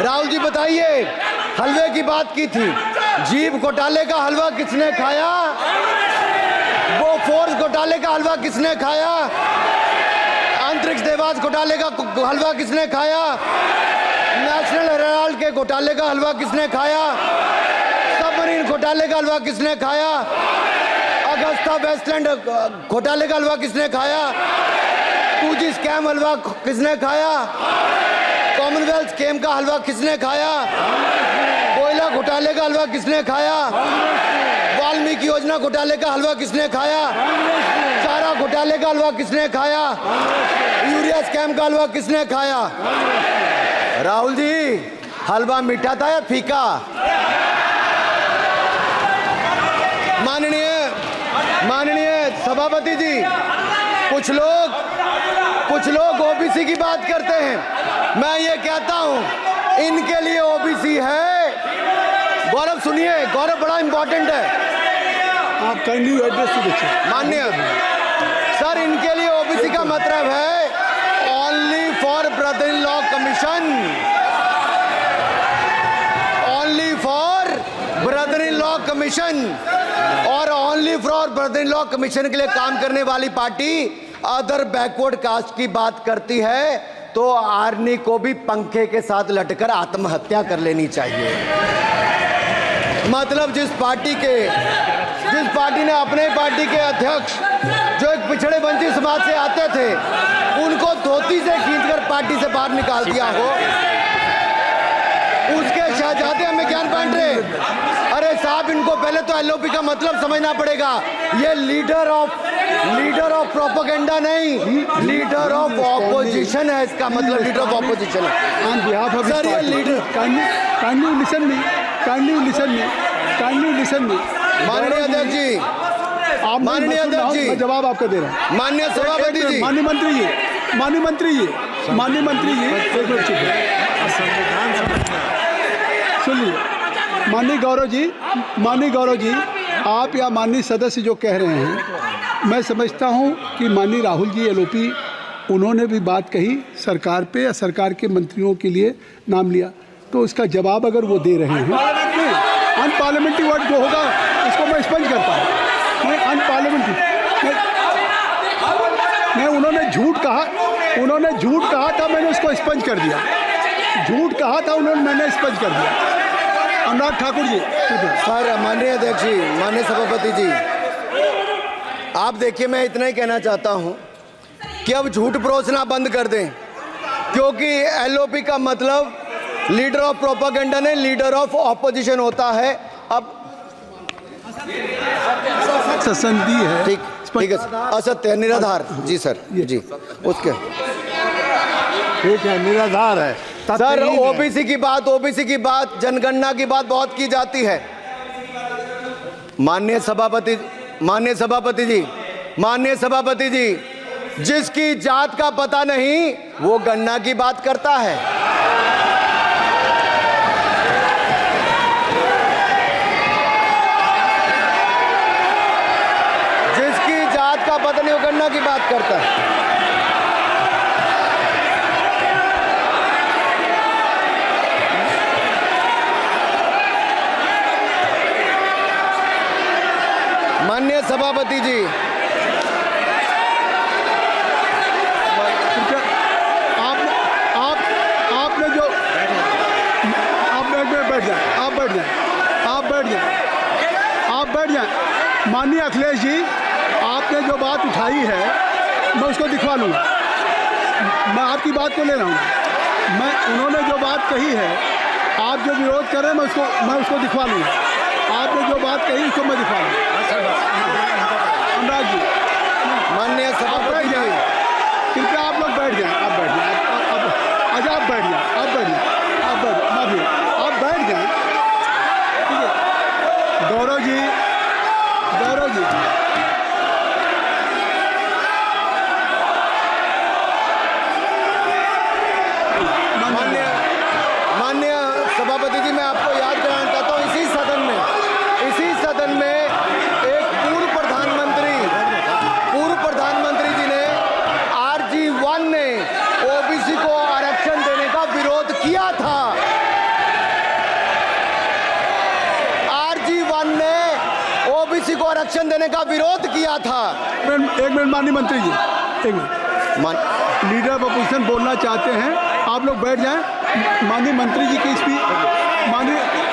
राहुल जी बताइए, हलवे की बात की थी, जीप घोटाले का हलवा किसने खाया? वो फोर्स घोटाले का हलवा किसने खाया? अंतरिक्ष देवास घोटाले का हलवा किसने खाया? नेशनल हेराल्ड के घोटाले का हलवा किसने खाया? सबमरीन घोटाले का हलवा किसने खाया? अगस्ता वेस्टलैंड घोटाले का हलवा किसने खाया? 2G स्कैम हलवा किसने खाया? कॉमनवेल्थ स्कैम का हलवा किसने खाया? कोयला घोटाले का हलवा किसने खाया? वाल्मीकि योजना घोटाले का हलवा किसने खाया? चारा घोटाले का हलवा किसने खाया? यूरिया स्कैम का हलवा किसने खाया? राहुल जी, हलवा मीठा था या फीका? माननीय सभापति जी, कुछ लोग ओबीसी की बात करते हैं। मैं ये कहता हूं, इनके लिए ओबीसी है। गौरव सुनिए, गौरव बड़ा इंपॉर्टेंट है। आप kindly address to the chair. माननीय सर, इनके लिए ओबीसी का मतलब है only for brother in law commission, only for brother in law commission. और only for brother in law commission के लिए काम करने वाली पार्टी अदर बैकवर्ड कास्ट की बात करती है तो आर्नी को भी पंखे के साथ लटकर आत्महत्या कर लेनी चाहिए। मतलब जिस पार्टी ने अपने पार्टी के अध्यक्ष जो एक पिछड़े वंचित समाज से आते थे, उनको धोती से खींचकर पार्टी से बाहर निकाल दिया हो, उसके शहजादे हमें ज्ञान बांट रहे। अरे साहब, इनको पहले तो एलओपी का मतलब समझना पड़ेगा। ये लीडर ऑफ प्रोपेगेंडा नहीं, लीडर ऑफ ऑपोजिशन है। इसका मतलब लीडर ऑफ ऑपोजिशन है। ऑन बिहाफ ऑफ सर, ये लीडर काइंडली लिसन मी। माननीय अध्यक्ष जी, माननीय अध्यक्ष जी, मैं जवाब आपका दे रहा हूँ। माननीय सभापति जी, माननीय मंत्री जी, सुनिए। माननीय गौरव जी, आप या माननीय सदस्य जो कह रहे हैं, मैं समझता हूं कि माननीय राहुल जी एलओपी, उन्होंने भी बात कही सरकार पे या सरकार के मंत्रियों के लिए नाम लिया, तो उसका जवाब अगर वो दे रहे हैं, अनपार्लियामेंट्री वर्ड जो होगा उसको मैं स्पंज करता हूँ। मैं अनपार्लियामेंट्री मैं उन्होंने झूठ कहा था, मैंने उसको स्पंज कर दिया। झूठ कहा था उन्होंने, मैंने स्पंज कर दिया। अनुराग ठाकुर जी। सर, माननीय अध्यक्ष जी, माननीय सभापति जी, आप देखिए, मैं इतना ही कहना चाहता हूं कि अब झूठ परोसना बंद कर दें, क्योंकि एलओपी का मतलब लीडर ऑफ प्रोपेगेंडा नहीं, लीडर ऑफ ऑपोजिशन होता है। अब संधि है, ठीक है, असत्य निराधार। जी सर, जी, उसके ठीक है, निराधार है सर। ओबीसी की बात, जनगणना की बात बहुत की जाती है। माननीय सभापति जी, जिसकी जात का पता नहीं वो गणना की बात करता है। जिसकी जात का पता नहीं वो गणना की बात करता है। माननीय सभापति जी, आपने जो आप बैठ जाएं। माननीय अखिलेश जी, आपने जो बात उठाई है मैं उसको दिखवा लूँगा। मैं आपकी बात को ले रहा हूँ। उन्होंने जो बात कही है, आप जो विरोध कर रहे हैं, मैं उसको दिखवा लूँगा। आपने जो बात कही उसको मैं दिखा लूँगा। अनुराग जी, माननीय सभापति जी, कृपया आप लोग बैठ जाएं। आप बैठ जाएं। अच्छा, आप बैठ जाएं। ठीक है। गौरव जी, माननीय सभापति जी, मैं आपको याद कराना चाहता हूँ, इसी सदन में एक पूर्व प्रधानमंत्री जी ने RG1 ने ओबीसी को आरक्षण देने का विरोध किया था। को आरक्षण देने का विरोध किया था। एक मिनट माननीय मंत्री जी, एक मिनट। लीडर ऑफ अपोजिशन बोलना चाहते हैं, आप लोग बैठ जाएं। माननीय मंत्री जी की स्पीच,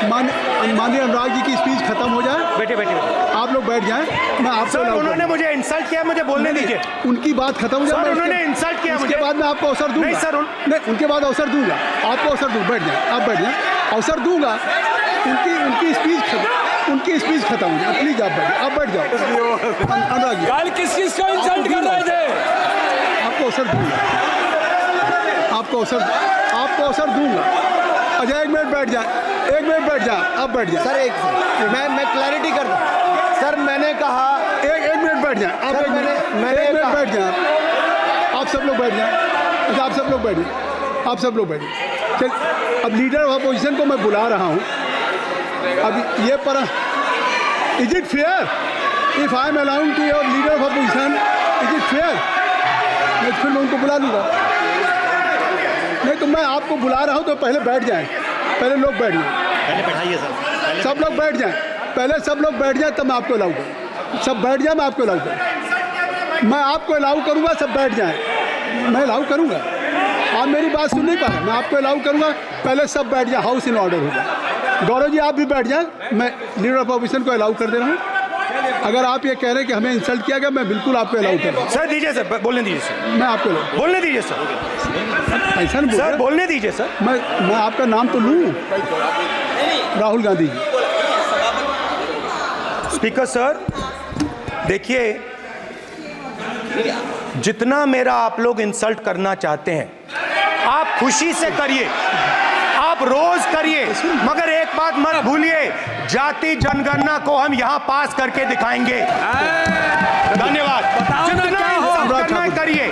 माननीय अनुराग जी की स्पीच खत्म हो जाए। बैठे बैठे आप लोग बैठ जाएं, मैं आपको सर उन्होंने मुझे इंसल्ट किया, मुझे बोलने दीजिए। उनकी बात खत्म हो जाए। सर उन्होंने इंसल्ट किया मुझे। उसके बाद मैं आपको अवसर दूंगा। नहीं सर नहीं, उनके बाद अवसर दूंगा, आपको अवसर दूंगा। बैठ जाएं, आप बैठ जाएं, अवसर दूंगा। उनकी स्पीच खत्म हो जाए। प्लीज आप बैठ जाओ। अनुराग जी, कल किस को इंसल्ट कर रहे थे? आपको अवसर दूंगा, आपको अवसर दूंगा। अच्छा एक मिनट बैठ जाए, आप बैठ जाए। सर मैं क्लैरिटी कर दूं। सर मैंने कहा एक मिनट बैठ जाए आप। सर, मैंने एक मिनट कहा- बैठ जाए आप सब लोग बैठ जाए। अच्छा आप सब लोग बैठ जाए। चल, अब लीडर ऑफ अपोजिशन को मैं बुला रहा हूँ। अब ये पर is it fair if I am allowing to your leader of opposition, is it fair? मैं फिर मैं उनको बुला लूँगा। नहीं तो मैं आपको बुला रहा हूँ तो पहले बैठ जाएं, पहले लोग बैठ जाएं, पहले बैठाइए सर। सब लोग बैठ जाएं, पहले सब लोग बैठ जाएं तब मैं आपको अलाउ करूँ। सब बैठ जाएं, मैं आपको अलाउ करूँ। मैं आपको अलाउ करूँगा, सब बैठ जाएं, मैं अलाउ करूँगा। आप मेरी बात सुन नहीं पा रहे, मैं आपको अलाउ करूँगा। पहले सब बैठ जाए, हाउस इन ऑर्डर हो जाए। गौरव जी आप भी बैठ जाएं, मैं लीडर ऑफ अपोजिशन को अलाउ कर दे रहा हूँ। अगर आप ये कह रहे हैं कि हमें इंसल्ट किया गया, मैं बिल्कुल आपको अलाउ कर रहा हूँ। सर दीजिए सर, बोलने दीजिए सर। मैं आपको बोलने दीजिए सर। ऐसा नहीं बोल सर रहा। बोलने दीजिए सर। मैं आपका नाम तो लूँ, राहुल गांधी जी। स्पीकर सर देखिए, जितना मेरा आप लोग इंसल्ट करना चाहते हैं आप खुशी से करिए, आप रोज करिए, मगर एक बात मत भूलिए, जाति जनगणना को हम यहां पास करके दिखाएंगे। धन्यवाद। जितना इंसल्ट करना है करिए।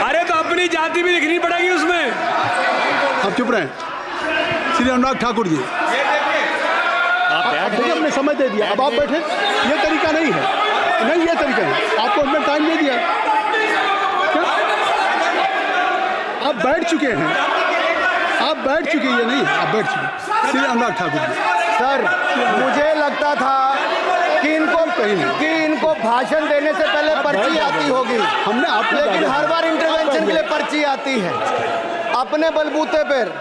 अरे तो अपनी जाति भी दिखनी पड़ेगी उसमें। आप चुप रहें। श्री अनुराग ठाकुर जी, देखिए हमने समय दे दिया, अब आप बैठे। ये तरीका नहीं है, नहीं ये तरीका है। आपको हमने टाइम दे दिया, आप बैठ चुके हैं, आप बैठ चुके हैं। ये नहीं, आप बैठ चुके। श्री अनुराग ठाकुर जी, सर मुझे लगता था कि इनको भाषण देने से पहले पर्ची आती होगी। हमने आपको लेकिन हर बार इंटरवेंशन के लिए पर्ची आती है अपने बलबूते पर।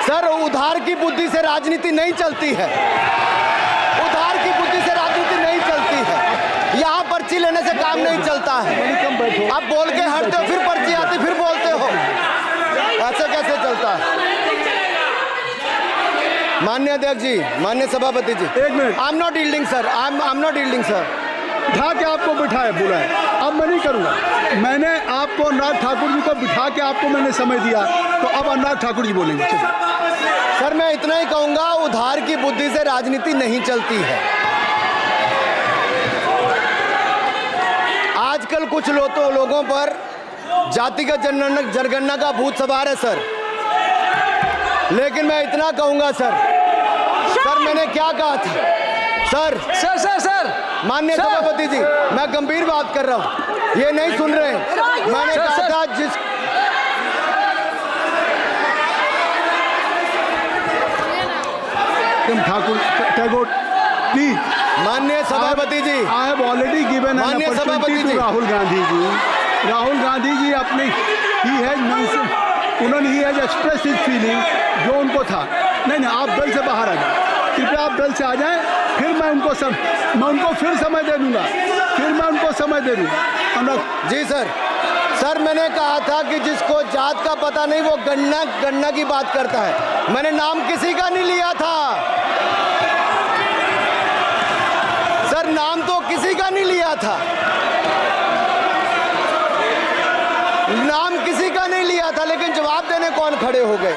सर उधार की बुद्धि से राजनीति नहीं चलती है, उधार की बुद्धि से राजनीति नहीं चलती है। यहाँ पर्ची लेने से काम नहीं चलता है। आप बोल के हटते हो, फिर पर्ची आती, फिर बोलते हो, ऐसे कैसे चलता है? माननीय अध्यक्ष जी, माननीय सभापति जी, एक minute. I am not yielding sir, I am not yielding sir. बिठा के आपको बिठाया, बुलाया, अब मैं नहीं करूँगा। मैंने आपको अनुराग ठाकुर जी को बिठा के आपको मैंने समय दिया, तो अब अनुराग ठाकुर जी बोलेंगे। सर मैं इतना ही कहूंगा, उधार की बुद्धि से राजनीति नहीं चलती है। आजकल कुछ लोगों पर जातिगत जनगणना का भूत सवार है सर। लेकिन मैं इतना कहूंगा सर मैंने क्या कहा था सर माननीय सभापति जी, मैं गंभीर बात कर रहा हूं, ये नहीं सुन रहे। मैंने कहा था ठाकुर टैगोर प्लीज। माननीय सभापति जी, I have already given an opportunity to Rahul Gandhi ji. Rahul Gandhi ji अपनी ही हैज एक्सप्रेस हिज फीलिंग, जो उनको था। नहीं आप दल से बाहर आ जाए, कृपया आप दल से आ जाएं, फिर मैं उनको फिर समय दे दूंगा, जी सर मैंने कहा था कि जिसको जात का पता नहीं वो गणना की बात करता है। मैंने नाम किसी का नहीं लिया था सर, नाम तो किसी का नहीं लिया था, नाम किसी का नहीं लिया था, लेकिन जवाब देने कौन खड़े हो गए?